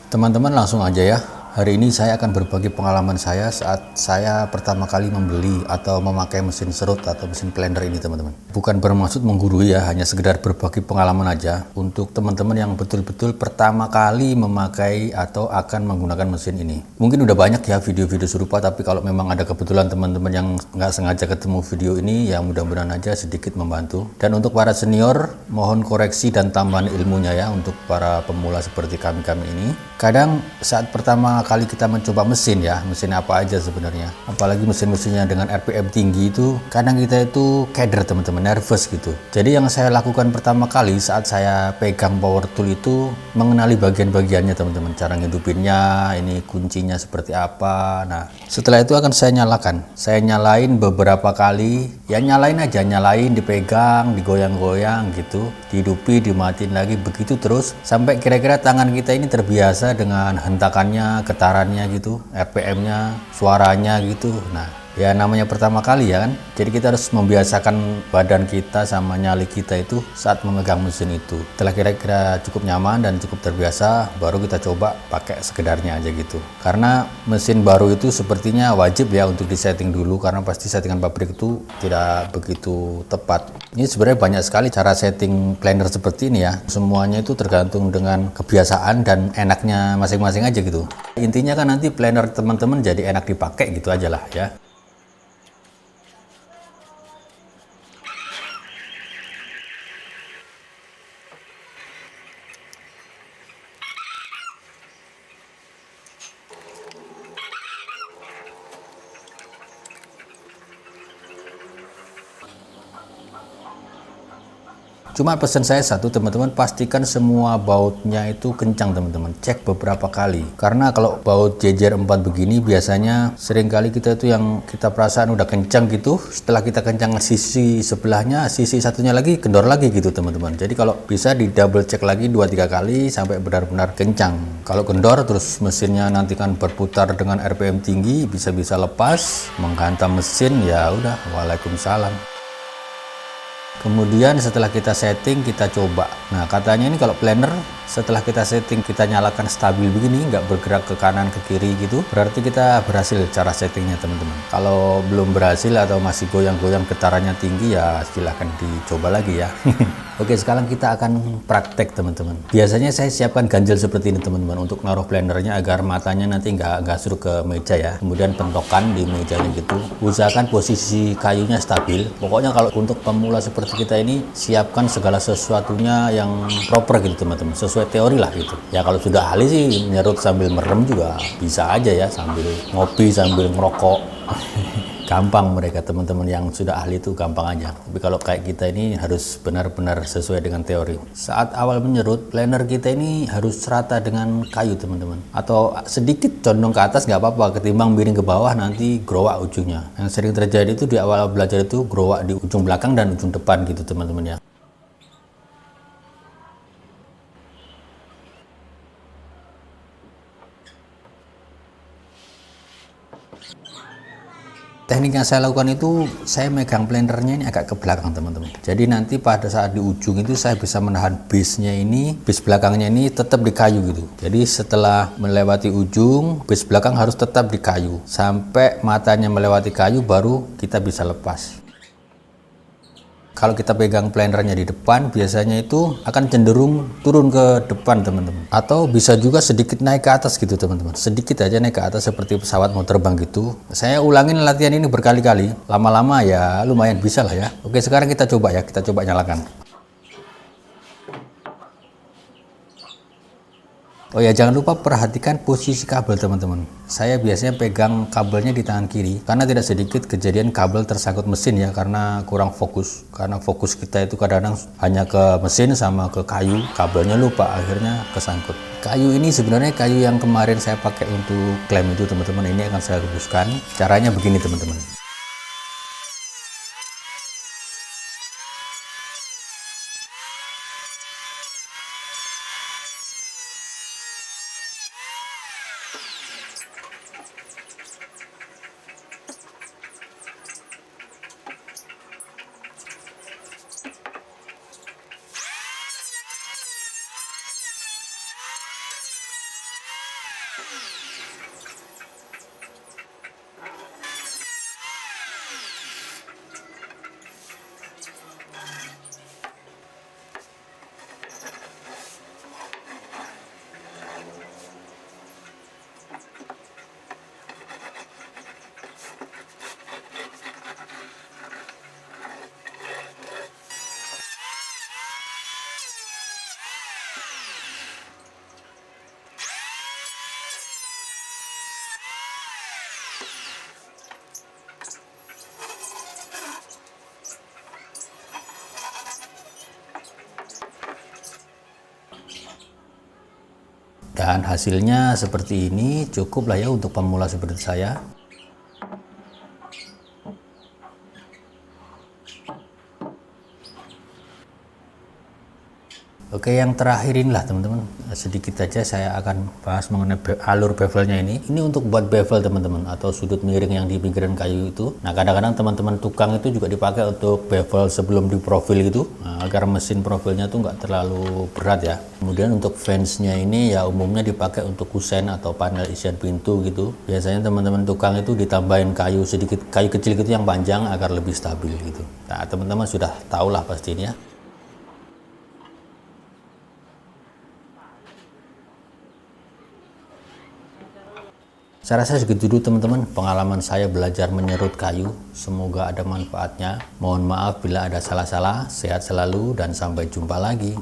Teman-teman langsung aja ya. Hari ini saya akan berbagi pengalaman saya saat saya pertama kali membeli atau memakai mesin serut atau mesin blender ini, teman-teman. Bukan bermaksud menggurui ya, hanya sekedar berbagi pengalaman aja untuk teman-teman yang betul-betul pertama kali memakai atau akan menggunakan mesin ini. Mungkin udah banyak ya video-video serupa, tapi kalau memang ada kebetulan teman-teman yang nggak sengaja ketemu video ini, ya mudah-mudahan aja sedikit membantu. Dan untuk para senior, mohon koreksi dan tambahan ilmunya ya untuk para pemula seperti kami-kami ini. Kadang saat pertama kali kita mencoba mesin ya, mesin apa aja sebenarnya, apalagi mesin-mesinnya dengan RPM tinggi itu, kadang kita itu keder teman-teman, nervous gitu. Jadi yang saya lakukan pertama kali saat saya pegang power tool itu mengenali bagian-bagiannya teman-teman, cara ngidupinnya, ini kuncinya seperti apa. Nah setelah itu akan saya nyalakan, saya nyalain beberapa kali, ya nyalain aja, nyalain, dipegang, digoyang-goyang gitu, dihidupi, dimatiin lagi, begitu terus sampai kira-kira tangan kita ini terbiasa dengan hentakannya, getarannya gitu, RPM-nya, suaranya gitu. Nah ya namanya pertama kali ya kan, jadi kita harus membiasakan badan kita sama nyali kita itu saat memegang mesin itu. Setelah kira-kira cukup nyaman dan cukup terbiasa, baru kita coba pakai sekedarnya aja gitu. Karena mesin baru itu sepertinya wajib ya untuk disetting dulu, karena pasti settingan pabrik itu tidak begitu tepat. Ini sebenarnya banyak sekali cara setting blender seperti ini ya, semuanya itu tergantung dengan kebiasaan dan enaknya masing-masing aja gitu. Intinya kan nanti blender teman-teman jadi enak dipakai gitu aja lah ya. Cuma pesan saya satu, teman-teman, pastikan semua bautnya itu kencang teman-teman, cek beberapa kali. Karena kalau baut jejer 4 begini biasanya seringkali kita itu yang kita perasaan udah kencang gitu, setelah kita kencang sisi sebelahnya, sisi satunya lagi kendor lagi gitu teman-teman. Jadi kalau bisa di double cek lagi 2-3 kali sampai benar-benar kencang. Kalau kendor terus mesinnya nanti kan berputar dengan RPM tinggi, bisa-bisa lepas, menghantam mesin, ya udah, waalaikumsalam. Kemudian setelah kita setting, kita coba. Nah katanya ini kalau blender setelah kita setting, kita nyalakan stabil begini, nggak bergerak ke kanan ke kiri gitu, berarti kita berhasil cara settingnya teman-teman. Kalau belum berhasil atau masih goyang-goyang getarannya tinggi, ya silahkan dicoba lagi ya. Oke, sekarang kita akan praktek teman-teman. Biasanya saya siapkan ganjel seperti ini teman-teman untuk naruh blendernya agar matanya nanti nggak seruk ke meja ya. Kemudian pentokan di mejanya gitu. Usahakan posisi kayunya stabil. Pokoknya kalau untuk pemula seperti kita ini, siapkan segala sesuatunya yang proper gitu teman-teman, sesuai teori lah gitu. Ya kalau sudah ahli sih nyerut sambil merem juga bisa aja ya, sambil ngopi sambil ngerokok. Gampang mereka teman-teman yang sudah ahli itu gampang aja. Tapi kalau kayak kita ini harus benar-benar sesuai dengan teori. Saat awal menyerut, blender kita ini harus rata dengan kayu teman-teman. Atau sedikit condong ke atas nggak apa-apa, ketimbang miring ke bawah nanti growak ujungnya. Yang sering terjadi itu di awal belajar itu growak di ujung belakang dan ujung depan gitu teman-teman ya. Teknik yang saya lakukan itu, saya megang blendernya ini agak ke belakang teman-teman. Jadi nanti pada saat di ujung itu saya bisa menahan base-nya ini, base belakangnya ini tetap di kayu gitu. Jadi setelah melewati ujung, base belakang harus tetap di kayu. Sampai matanya melewati kayu baru kita bisa lepas. Kalau kita pegang blendernya di depan, biasanya itu akan cenderung turun ke depan teman-teman. Atau bisa juga sedikit naik ke atas gitu teman-teman. Sedikit aja naik ke atas seperti pesawat mau terbang gitu. Saya ulangin latihan ini berkali-kali. Lama-lama ya lumayan bisa lah ya. Oke, sekarang kita coba ya, kita coba nyalakan. Oh ya, jangan lupa perhatikan posisi kabel teman-teman. Saya biasanya pegang kabelnya di tangan kiri, karena tidak sedikit kejadian kabel tersangkut mesin ya, karena kurang fokus. Karena fokus kita itu kadang-kadang hanya ke mesin sama ke kayu, kabelnya lupa, akhirnya kesangkut. Kayu ini sebenarnya kayu yang kemarin saya pakai untuk klem itu teman-teman, ini akan saya rebuskan. Caranya begini teman-teman. Dan hasilnya seperti ini, cukup lah ya untuk pemula seperti saya. Oke, yang terakhir inilah teman-teman, sedikit aja saya akan bahas mengenai alur bevelnya ini. Ini untuk buat bevel teman-teman, atau sudut miring yang di pinggiran kayu itu. Nah, kadang-kadang teman-teman tukang itu juga dipakai untuk bevel sebelum diprofil gitu, agar mesin profilnya tuh nggak terlalu berat ya. Kemudian untuk fansnya ini ya umumnya dipakai untuk kusen atau panel isian pintu gitu. Biasanya teman-teman tukang itu ditambahin kayu sedikit, kayu kecil gitu yang panjang agar lebih stabil gitu. Nah, teman-teman sudah tahu lah pasti ini ya. Saya rasa segitu dulu teman-teman pengalaman saya belajar menyerut kayu. Semoga ada manfaatnya. Mohon maaf bila ada salah-salah. Sehat selalu dan sampai jumpa lagi.